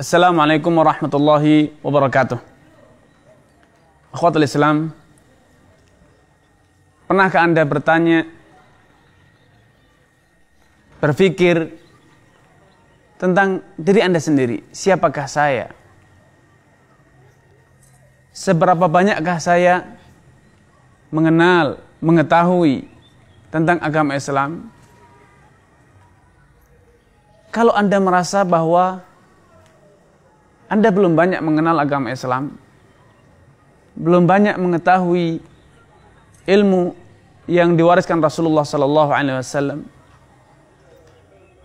Assalamualaikum warahmatullahi wabarakatuh. Akhwatul Islam, pernahkah Anda berpikir tentang diri Anda sendiri? Siapakah saya? Seberapa banyakkah saya mengenal, mengetahui tentang agama Islam? Kalau Anda merasa bahwa Anda belum banyak mengenal agama Islam, belum banyak mengetahui ilmu yang diwariskan Rasulullah SAW,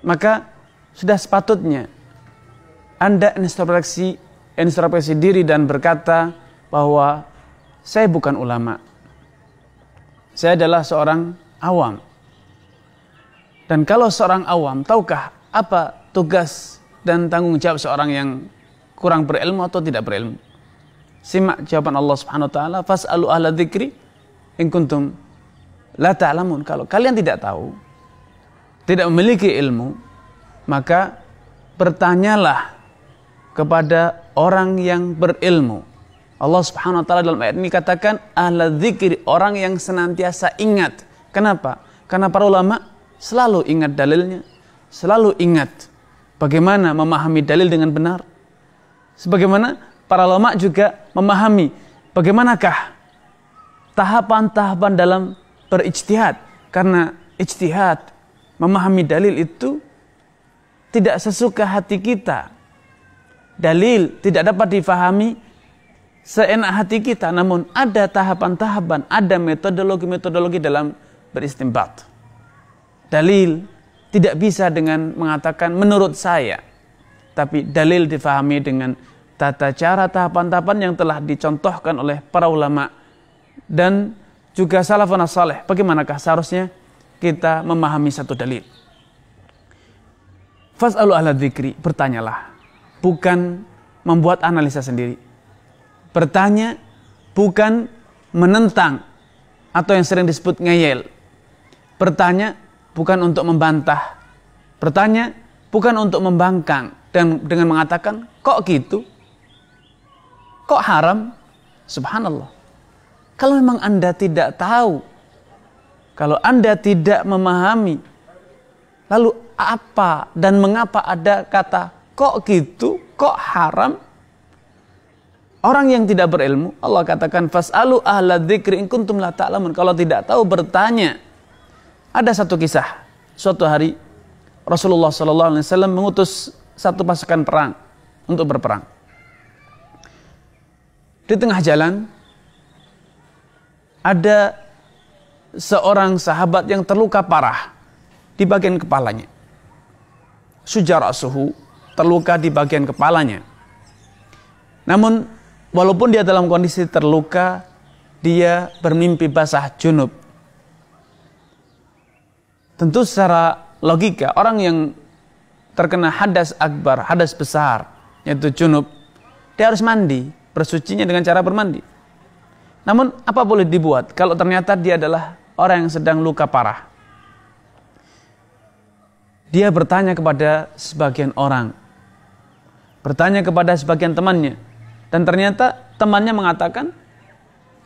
maka sudah sepatutnya Anda introspeksi diri dan berkata bahwa saya bukan ulama, saya adalah seorang awam. Dan kalau seorang awam, tahukah apa tugas dan tanggung jawab seorang yang kurang berilmu atau tidak berilmu? Simak jawaban Allah Subhanahu wa taala, fas'alu ahla dzikri in kuntum la ta'lamun. Kalau kalian tidak tahu, tidak memiliki ilmu, maka bertanyalah kepada orang yang berilmu. Allah Subhanahu wa taala dalam ayat ini katakan ahla dzikri, orang yang senantiasa ingat. Kenapa? Karena para ulama selalu ingat dalilnya, selalu ingat bagaimana memahami dalil dengan benar. Sebagaimana para ulama juga memahami bagaimanakah tahapan-tahapan dalam berijtihad. Karena ijtihad, memahami dalil itu tidak sesuka hati kita. Dalil tidak dapat difahami seenak hati kita, namun ada tahapan-tahapan, ada metodologi-metodologi dalam beristinbat. Dalil tidak bisa dengan mengatakan menurut saya, tapi dalil difahami dengan tata cara tahapan-tahapan yang telah dicontohkan oleh para ulama dan juga salafun saleh. Bagaimanakah seharusnya kita memahami satu dalil? Fas'alu ahla dzikri, bertanyalah, bukan membuat analisa sendiri. Bertanya bukan menentang atau yang sering disebut ngeyel. Bertanya bukan untuk membantah. Bertanya bukan untuk membangkang dan dengan mengatakan kok gitu? Kok haram? Subhanallah. Kalau memang Anda tidak tahu, kalau Anda tidak memahami, lalu apa dan mengapa ada kata kok gitu, kok haram? Orang yang tidak berilmu, Allah katakan fas'alu ahla dzikri in kuntum la ta'lamun. Kalau tidak tahu, bertanya. Ada satu kisah, suatu hari Rasulullah SAW mengutus satu pasukan perang untuk berperang. Di tengah jalan ada seorang sahabat yang terluka parah di bagian kepalanya. Sujara'suhu, terluka di bagian kepalanya. Namun walaupun dia dalam kondisi terluka, dia bermimpi basah junub. Tentu secara logika, orang yang terkena hadas akbar, hadas besar, yaitu junub, dia harus mandi, bersucinya dengan cara bermandi. Namun apa boleh dibuat kalau ternyata dia adalah orang yang sedang luka parah? Dia bertanya kepada sebagian orang, bertanya kepada sebagian temannya, dan ternyata temannya mengatakan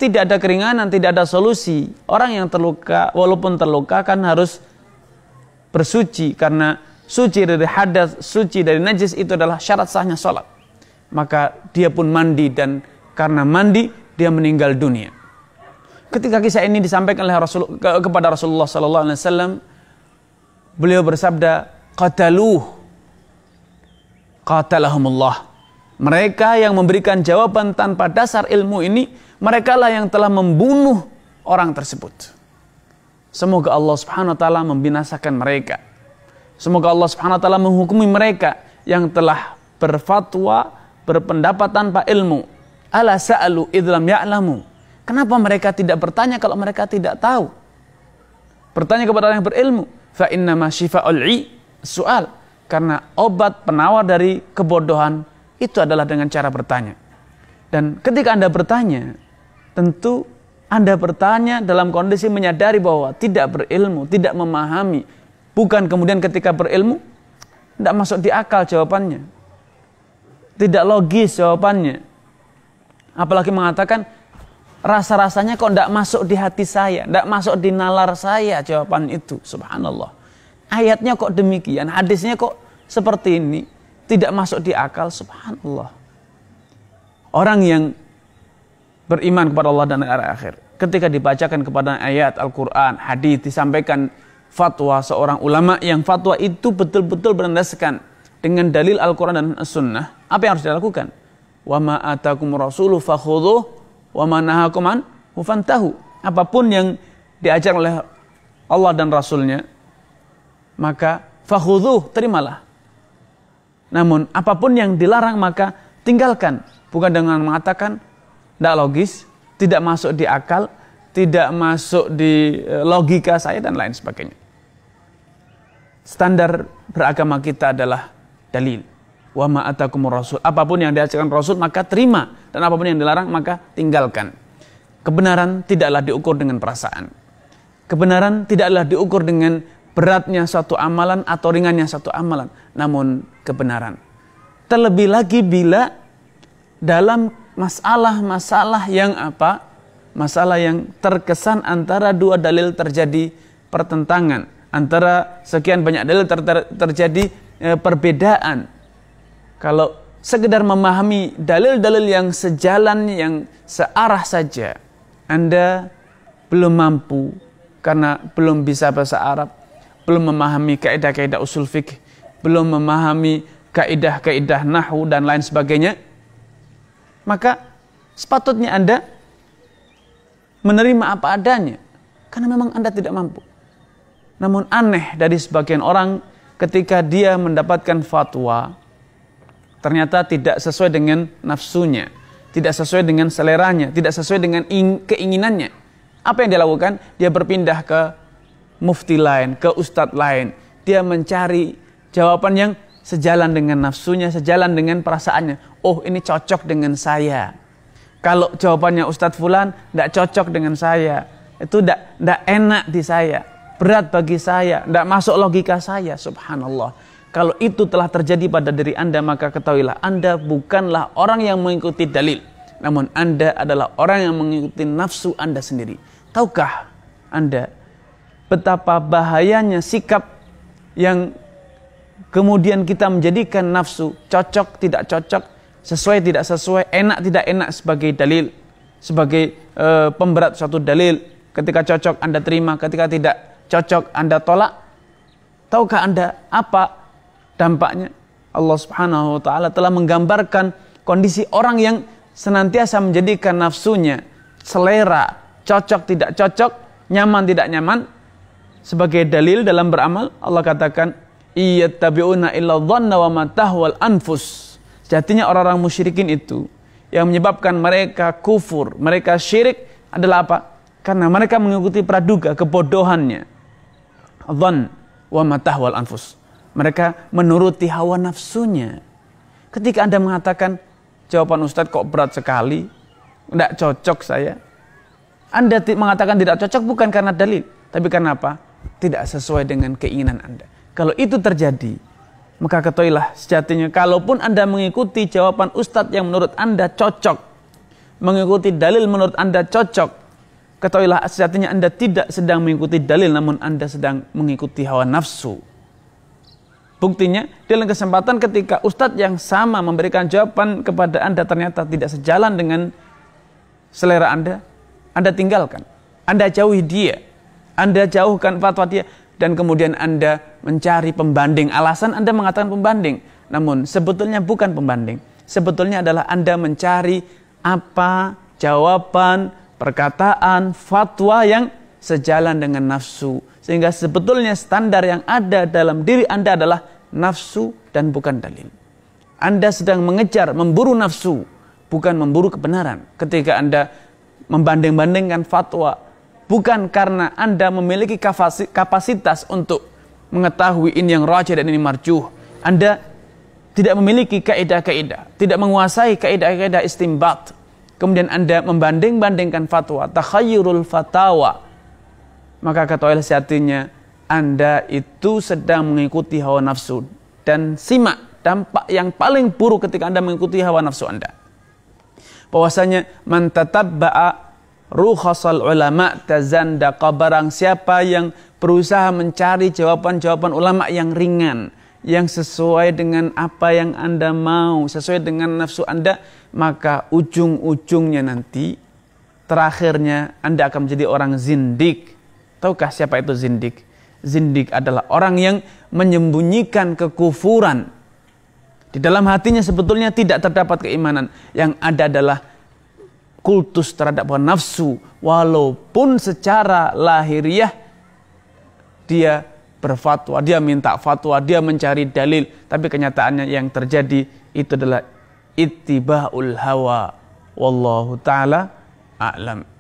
tidak ada keringanan, tidak ada solusi. Orang yang terluka, walaupun terluka kan harus bersuci, karena suci dari hadas, suci dari najis itu adalah syarat sahnya sholat. Maka dia pun mandi, dan karena mandi dia meninggal dunia. Ketika kisah ini disampaikan oleh kepada Rasulullah SAW, beliau bersabda, qatalahumullah. Mereka yang memberikan jawaban tanpa dasar ilmu ini, merekalah yang telah membunuh orang tersebut. Semoga Allah Subhanahu wa taala membinasakan mereka. Semoga Allah Subhanahu wa taala menghukumi mereka yang telah berfatwa, berpendapat tanpa ilmu. Ala sa'alu idlam ya'lamu. Kenapa mereka tidak bertanya kalau mereka tidak tahu? Bertanya kepada orang yang berilmu. Fa innama syifa'ul su'al. Karena obat penawar dari kebodohan itu adalah dengan cara bertanya. Dan ketika Anda bertanya, tentu Anda bertanya dalam kondisi menyadari bahwa tidak berilmu, tidak memahami. Bukan kemudian ketika berilmu, tidak masuk di akal jawabannya. tidak logis jawabannya. Apalagi mengatakan rasa-rasanya kok tidak masuk di hati saya, tidak masuk di nalar saya jawaban itu. Subhanallah. Ayatnya kok demikian, hadisnya kok seperti ini, tidak masuk di akal. Subhanallah. Orang yang beriman kepada Allah dan hari akhir, ketika dibacakan kepada ayat Al-Quran, hadis, disampaikan fatwa seorang ulama yang fatwa itu betul-betul berlandaskan dengan dalil Al-Quran dan As-Sunnah, apa yang harus dilakukan? Wa ma atakum rasulu fakhudhuh wa ma nahakum anhu fantahu. Apapun yang diajar oleh Allah dan Rasulnya, maka fakhudhuh, terimalah. Namun apapun yang dilarang maka tinggalkan. Bukan dengan mengatakan tidak logis, tidak masuk di akal, tidak masuk di logika saya dan lain sebagainya. Standar beragama kita adalah dalil. Wa ma atakumur rasul. Apapun yang diajarkan Rasul maka terima, dan apapun yang dilarang maka tinggalkan. Kebenaran tidaklah diukur dengan perasaan. Kebenaran tidaklah diukur dengan beratnya suatu amalan atau ringannya suatu amalan, namun kebenaran. Terlebih lagi bila dalam masalah-masalah yang apa? Masalah yang terkesan antara dua dalil terjadi pertentangan, antara sekian banyak dalil terjadi perbedaan. Kalau sekedar memahami dalil-dalil yang sejalan, yang searah saja, Anda belum mampu karena belum bisa bahasa Arab, belum memahami kaidah-kaidah usul fikih, belum memahami kaidah-kaidah nahwu dan lain sebagainya, maka sepatutnya Anda menerima apa adanya, karena memang Anda tidak mampu. Namun aneh dari sebagian orang ketika dia mendapatkan fatwa, ternyata tidak sesuai dengan nafsunya, tidak sesuai dengan seleranya, tidak sesuai dengan keinginannya. Apa yang dia lakukan? Dia berpindah ke mufti lain, ke ustadz lain. Dia mencari jawaban yang sejalan dengan nafsunya, sejalan dengan perasaannya. Oh, ini cocok dengan saya. Kalau jawabannya Ustadz Fulan tidak cocok dengan saya, itu tidak enak di saya, berat bagi saya, tidak masuk logika saya. Subhanallah. Kalau itu telah terjadi pada diri Anda, maka ketahuilah Anda bukanlah orang yang mengikuti dalil, namun Anda adalah orang yang mengikuti nafsu Anda sendiri. Tahukah Anda betapa bahayanya sikap yang kemudian kita menjadikan nafsu cocok tidak cocok, sesuai tidak sesuai, enak tidak enak sebagai dalil, sebagai pemberat suatu dalil. Ketika cocok Anda terima, ketika tidak cocok Anda tolak. Tahukah Anda apa dampaknya? Allah Subhanahu wa taala telah menggambarkan kondisi orang yang senantiasa menjadikan nafsunya, selera, cocok tidak cocok, nyaman tidak nyaman sebagai dalil dalam beramal. Allah katakan, iyattabi'una illa dhanna wa ma tahwal anfus. Sejatinya orang-orang musyrikin itu yang menyebabkan mereka kufur, mereka syirik adalah apa? Karena mereka mengikuti praduga, kebodohannya. Dhann wa ma tahwal anfus. Mereka menuruti hawa nafsunya. Ketika Anda mengatakan, jawaban Ustadz kok berat sekali, tidak cocok saya. Anda mengatakan tidak cocok bukan karena dalil, tapi karena apa? Tidak sesuai dengan keinginan Anda. Kalau itu terjadi, maka ketahuilah sejatinya kalaupun Anda mengikuti jawaban Ustadz yang menurut Anda cocok, mengikuti dalil menurut Anda cocok, ketahuilah sejatinya Anda tidak sedang mengikuti dalil, namun Anda sedang mengikuti hawa nafsu. Buktinya, dalam kesempatan ketika Ustadz yang sama memberikan jawaban kepada Anda ternyata tidak sejalan dengan selera Anda tinggalkan, Anda jauhi dia, Anda jauhkan fatwa dia, dan kemudian Anda mencari pembanding. Alasan Anda mengatakan pembanding, namun sebetulnya bukan pembanding. Sebetulnya adalah Anda mencari apa jawaban, perkataan, fatwa yang sejalan dengan nafsu. Sehingga sebetulnya standar yang ada dalam diri Anda adalah nafsu dan bukan dalil. Anda sedang mengejar, memburu nafsu, bukan memburu kebenaran. Ketika Anda membanding-bandingkan fatwa, bukan karena Anda memiliki kapasitas untuk mengetahui ini yang rajih dan ini marjuh. Anda tidak memiliki kaidah-kaidah, tidak menguasai kaidah-kaidah istinbat. Kemudian Anda membanding-bandingkan fatwa, takhayyurul fatawa. Maka ketahuilah sejatinya Anda itu sedang mengikuti hawa nafsu. Dan simak dampak yang paling buruk ketika Anda mengikuti hawa nafsu Anda. Bahwasanya man tatabba'a rukhasal ulama tazandaqa, barang siapa yang berusaha mencari jawaban-jawaban ulama yang ringan, yang sesuai dengan apa yang Anda mau, sesuai dengan nafsu Anda, maka ujung-ujungnya nanti, terakhirnya Anda akan menjadi orang zindik. Tahukah siapa itu zindik? Zindik adalah orang yang menyembunyikan kekufuran. Di dalam hatinya sebetulnya tidak terdapat keimanan. Yang ada adalah kultus terhadap hawa nafsu. Walaupun secara lahiriah dia berfatwa, dia minta fatwa, dia mencari dalil. Tapi kenyataannya yang terjadi itu adalah ittiba'ul hawa. Wallahu ta'ala a'lam.